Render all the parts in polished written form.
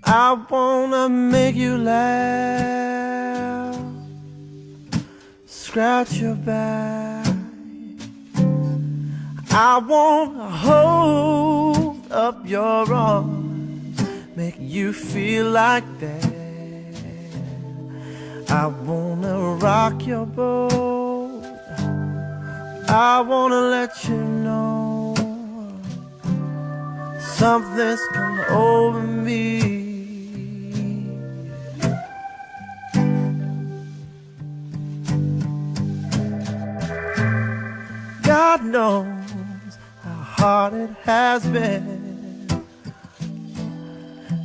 I wanna make you laugh, scratch your back. I wanna hold up your arms, make you feel like that. I wanna rock your boat, I wanna let you know something's come over me. God knows how hard it has been,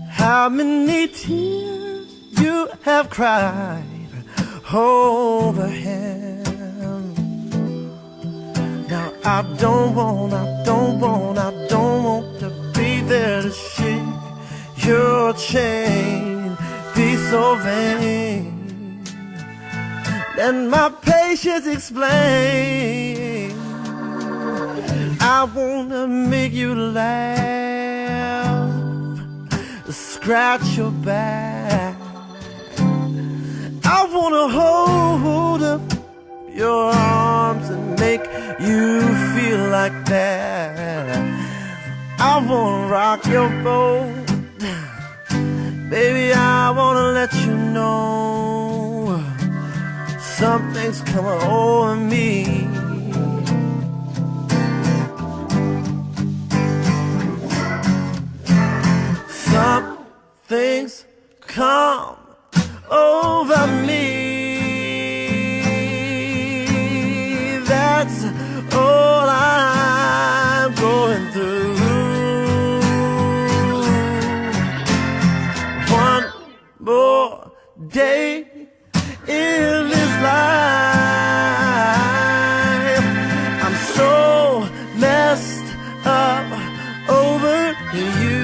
how many tears you have cried over him. Now I don't want to be there to shake your chain, be so vain. Let my patience explain. I wanna make you laugh, scratch your back. I wanna hold up your arms and make you feel like that. I wanna rock your boat, baby, I wanna let you know something's coming over me. Something's come over me. That's all I'm going through. One more day in this life. I'm so messed up over you.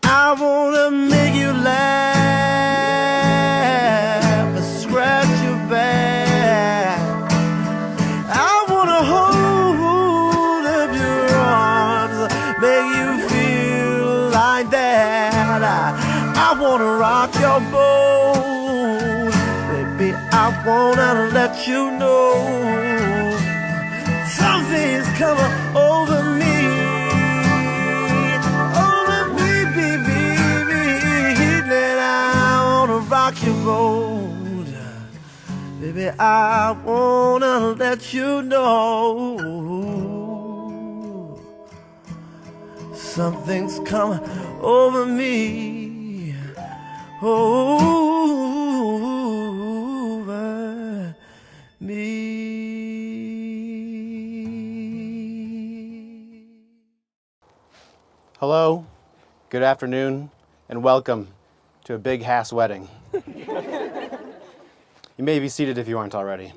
I wanna make you laugh, scratch your back. I wanna hold up your arms, make you feel like that. I wanna rock your boat, baby, I wanna let you know something's coming over me. Rock your boat, baby, I wanna let you know something's coming over me, over me. Hello, good afternoon, and welcome to a big Hass wedding. You may be seated if you aren't already.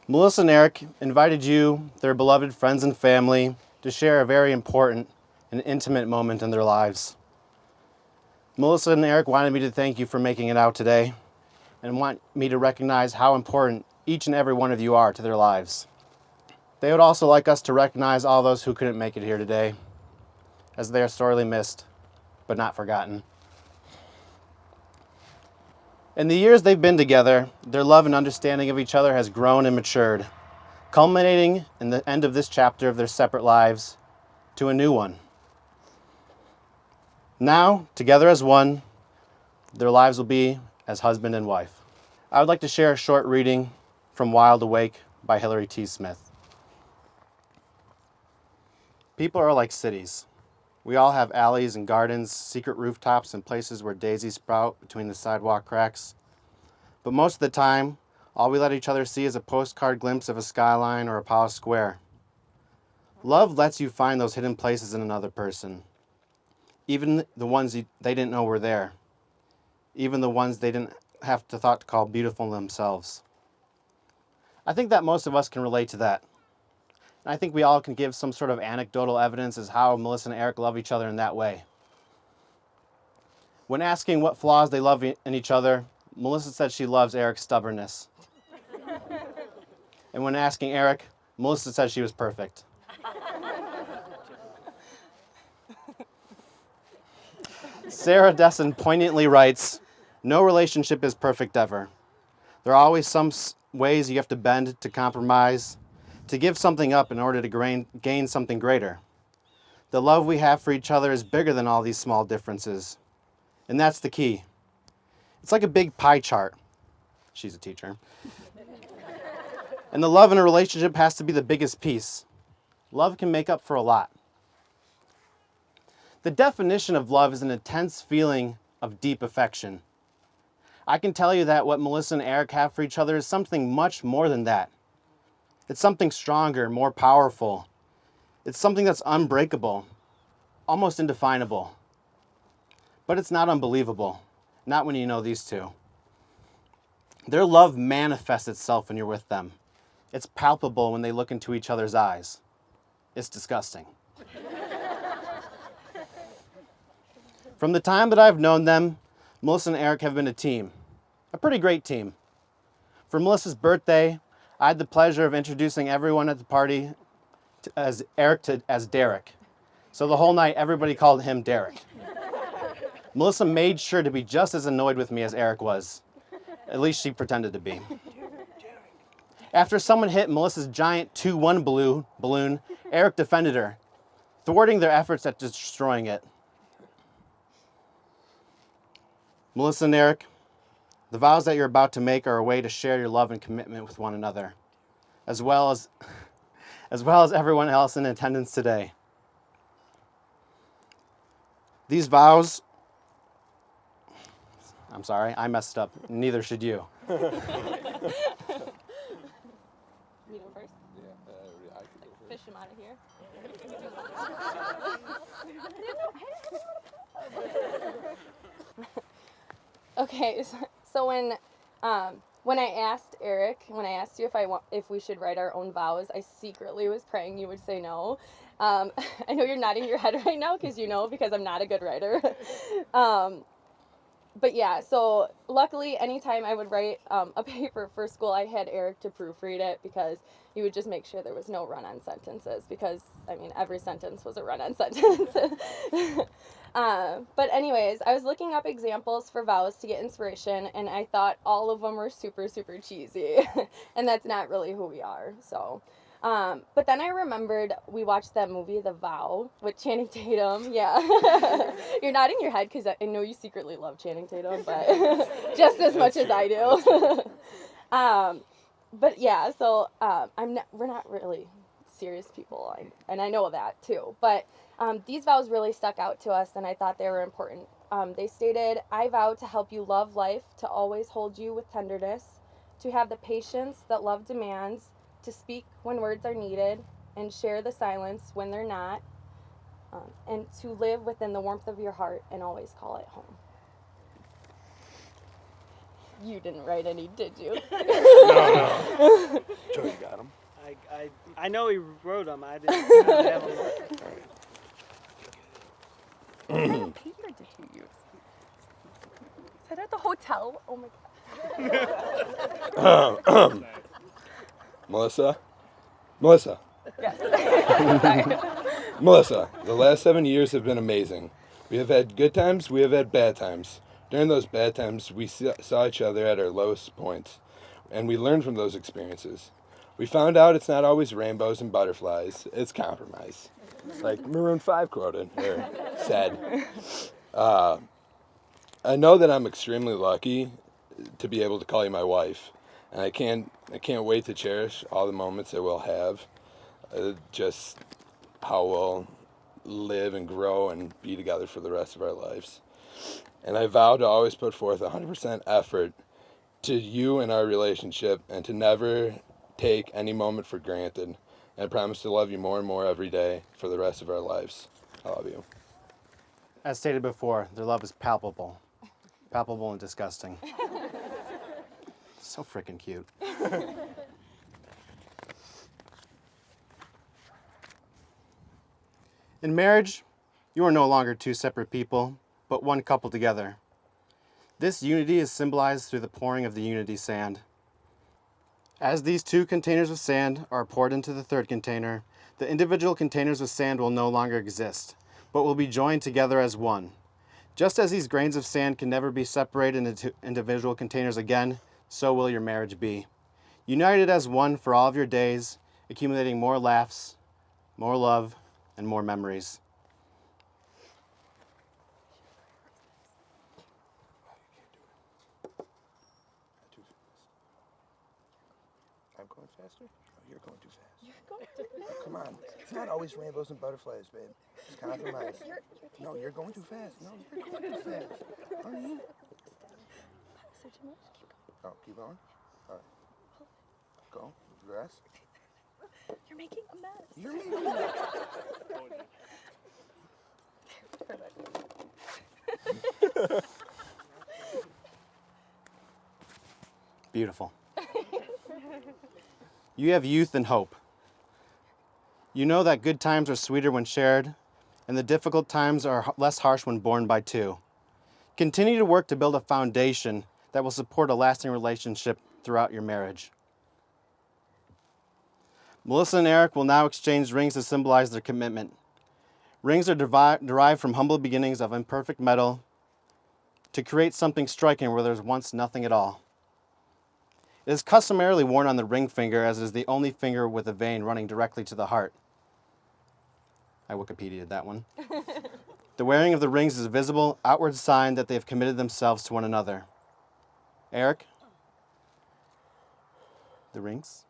Melissa and Eric invited you, their beloved friends and family, to share a very important and intimate moment in their lives. Melissa and Eric wanted me to thank you for making it out today and want me to recognize how important each and every one of you are to their lives. They would also like us to recognize all those who couldn't make it here today, as they are sorely missed, but not forgotten. In the years they've been together, their love and understanding of each other has grown and matured, culminating in the end of this chapter of their separate lives to a new one. Now, together as one, their lives will be as husband and wife. I would like to share a short reading from Wild Awake by Hilary T. Smith. People are like cities. We all have alleys and gardens, secret rooftops, and places where daisies sprout between the sidewalk cracks. But most of the time, all we let each other see is a postcard glimpse of a skyline or Apollo Square. Love lets you find those hidden places in another person, even the ones they didn't know were there, even the ones they didn't have to thought to call beautiful themselves. I think that most of us can relate to that. And I think we all can give some sort of anecdotal evidence as how Melissa and Eric love each other in that way. When asking what flaws they love in each other, Melissa said she loves Eric's stubbornness. And when asking Eric, Melissa said she was perfect. Sarah Dessen poignantly writes, "No relationship is perfect ever. There are always some ways you have to bend, to compromise, to give something up in order to gain something greater. The love we have for each other is bigger than all these small differences. And that's the key. It's like a big pie chart." She's a teacher. "And the love in a relationship has to be the biggest piece. Love can make up for a lot." The definition of love is an intense feeling of deep affection. I can tell you that what Melissa and Eric have for each other is something much more than that. It's something stronger, more powerful. It's something that's unbreakable, almost indefinable. But it's not unbelievable, not when you know these two. Their love manifests itself when you're with them. It's palpable when they look into each other's eyes. It's disgusting. From the time that I've known them, Melissa and Eric have been a team, a pretty great team. For Melissa's birthday, I had the pleasure of introducing everyone at the party as Derek. So the whole night, everybody called him Derek. Melissa made sure to be just as annoyed with me as Eric was. At least she pretended to be. After someone hit Melissa's giant 2-1 balloon, Eric defended her, thwarting their efforts at destroying it. Melissa and Eric, the vows that you're about to make are a way to share your love and commitment with one another, as well as everyone else in attendance today. These vows, I'm sorry, I messed up. Neither should you. You go first? Yeah, I could go first. Fish him out of here. Okay, so when I asked Eric, when I asked you if we should write our own vows, I secretly was praying you would say no. I know you're nodding your head right now because I'm not a good writer. But yeah, so luckily anytime I would write a paper for school, I had Eric to proofread it because he would just make sure there was no run-on sentences because, I mean, every sentence was a run-on sentence. But anyways, I was looking up examples for vows to get inspiration, and I thought all of them were super, super cheesy. And that's not really who we are, so... but then I remembered we watched that movie, The Vow, with Channing Tatum. Yeah. You're nodding your head because I know you secretly love Channing Tatum, but just as much as I do. But yeah, so we're not really serious people, and I know that too. But these vows really stuck out to us, and I thought they were important. They stated, "I vow to help you love life, to always hold you with tenderness, to have the patience that love demands, to speak when words are needed, and share the silence when they're not, and to live within the warmth of your heart and always call it home." You didn't write any, did you? No. Joey got him. I know he wrote them. I didn't have them. What kind of paper did you use? Is that at the hotel? Oh my god. Melissa? Yes. Sorry. Melissa, the last 7 years have been amazing. We have had good times, we have had bad times. During those bad times, we saw each other at our lowest points, and we learned from those experiences. We found out it's not always rainbows and butterflies, it's compromise. Like Maroon 5 quoted, or said. I know that I'm extremely lucky to be able to call you my wife, and I can't wait to cherish all the moments that we'll have, just how we'll live and grow and be together for the rest of our lives. And I vow to always put forth 100% effort to you and our relationship, and to never take any moment for granted. And I promise to love you more and more every day for the rest of our lives. I love you. As stated before, their love is palpable. Palpable and disgusting. So freaking cute. In marriage, you are no longer two separate people, but one couple together. This unity is symbolized through the pouring of the unity sand. As these 2 containers of sand are poured into the 3rd container, the individual containers of sand will no longer exist, but will be joined together as one. Just as these grains of sand can never be separated into individual containers again, so will your marriage be. United as one for all of your days, accumulating more laughs, more love, and more memories. I'm going faster? Oh, you're going too fast. Come on. It's not always rainbows and butterflies, babe. Just compromise. No, you're going too fast. No, you're going too fast. Honey. Oh, keep going? All right. Go. Grass. You're making a mess. You're making a mess. Beautiful. You have youth and hope. You know that good times are sweeter when shared, and the difficult times are less harsh when borne by 2. Continue to work to build a foundation that will support a lasting relationship throughout your marriage. Melissa and Eric will now exchange rings to symbolize their commitment. Rings are derived from humble beginnings of imperfect metal to create something striking where there was once nothing at all. It is customarily worn on the ring finger, as it is the only finger with a vein running directly to the heart. I Wikipedia'd that one. The wearing of the rings is a visible, outward sign that they have committed themselves to one another. Eric? The rings?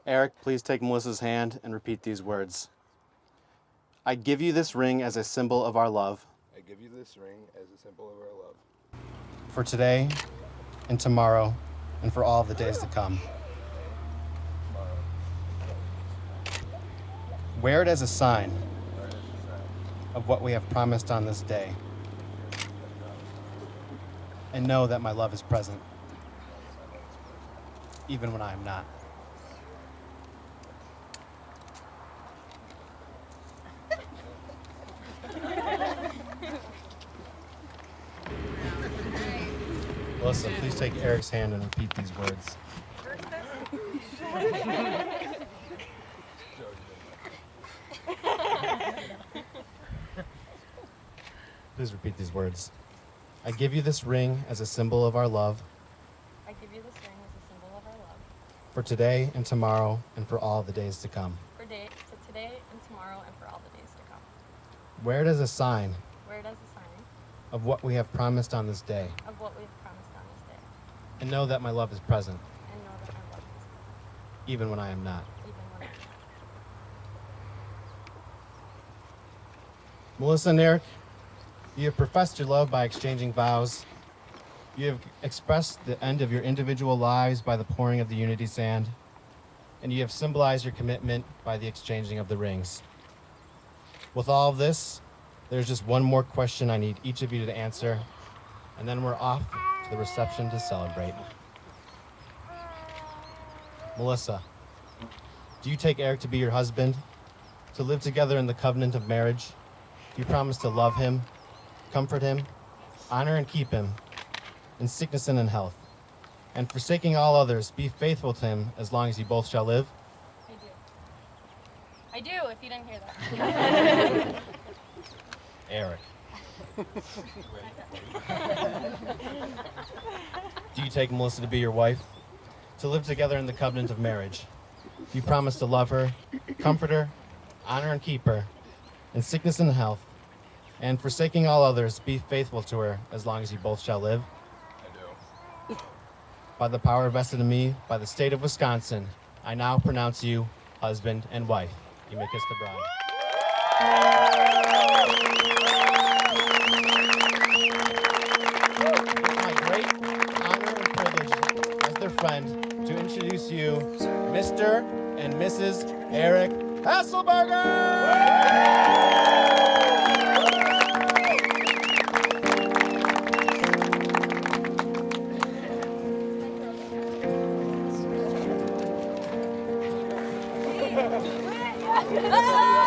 Eric, please take Melissa's hand and repeat these words. I give you this ring as a symbol of our love. I give you this ring as a symbol of our love. For today and tomorrow and for all the days to come. Wear it as a sign of what we have promised on this day. And know that my love is present, even when I am not. Melissa, please take Eric's hand and repeat these words. Please repeat these words. I give you this ring as a symbol of our love. I give you this ring as a symbol of our love. For today and tomorrow and for all the days to come. For today and tomorrow and for all the days to come. Wear it as a sign Wear it as a sign of what we have promised on this day. of what we have promised on this day. And know that my love is present, And know that my love is present, even when I am not. even when I'm not. Melissa and Eric, you have professed your love by exchanging vows. You have expressed the end of your individual lives by the pouring of the unity sand. And you have symbolized your commitment by the exchanging of the rings. With all of this, there's just one more question I need each of you to answer, and then we're off to the reception to celebrate. Melissa, do you take Eric to be your husband, to live together in the covenant of marriage? Do you promise to love him, comfort him, honor and keep him, in sickness and in health, and forsaking all others, be faithful to him as long as you both shall live? I do, if you didn't hear that. Eric. Do you take Melissa to be your wife, to live together in the covenant of marriage? Do you promise to love her, comfort her, honor and keep her, in sickness and health, and forsaking all others, be faithful to her as long as you both shall live? I do. By the power vested in me by the state of Wisconsin, I now pronounce you husband and wife. You may kiss the bride. It's my great honor and privilege as their friend to introduce you Mr. and Mrs. Eric Hasselberger! Ah!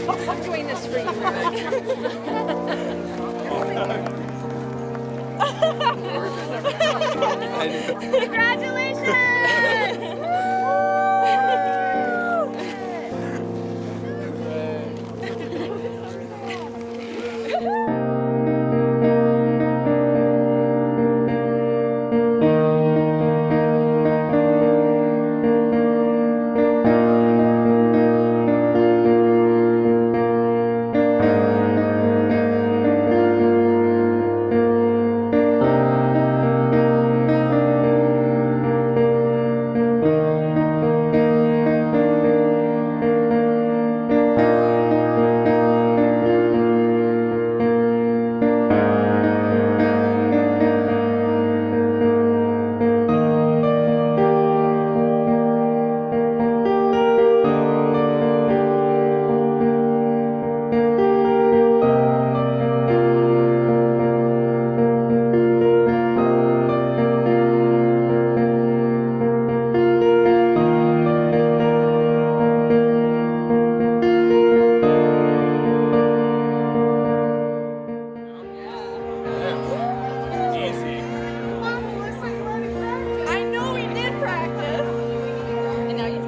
I'm doing this for you, Congratulations! I know we did practice. And now you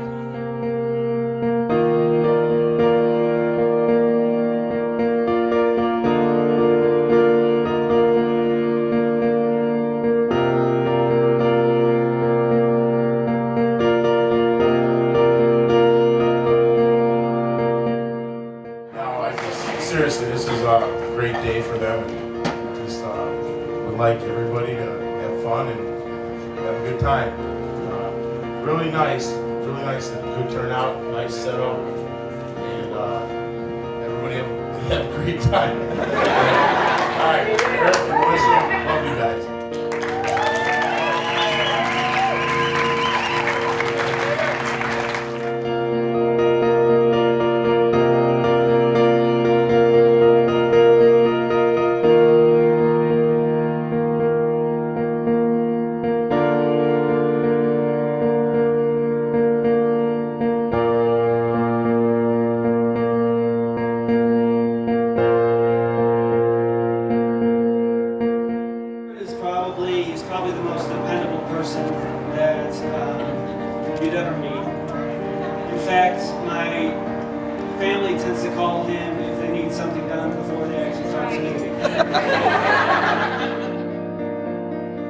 Seriously, this is a great day for them. Just would like everybody to have fun and have a good time. Really nice, good turnout, nice setup, and everybody have a great time. All right, Eric, love you guys. He's probably the most dependable person that you'd ever meet. In fact, my family tends to call him if they need something done before they actually start singing.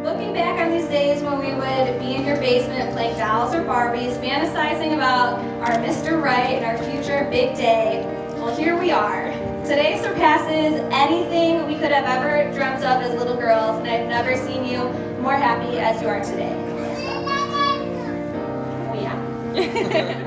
Looking back on these days when we would be in your basement playing dolls or Barbies, fantasizing about our Mr. Right and our future big day, well, here we are. Today surpasses anything we could have ever dreamt of as little girls, and I've never seen you more happy as you are today. Oh yeah.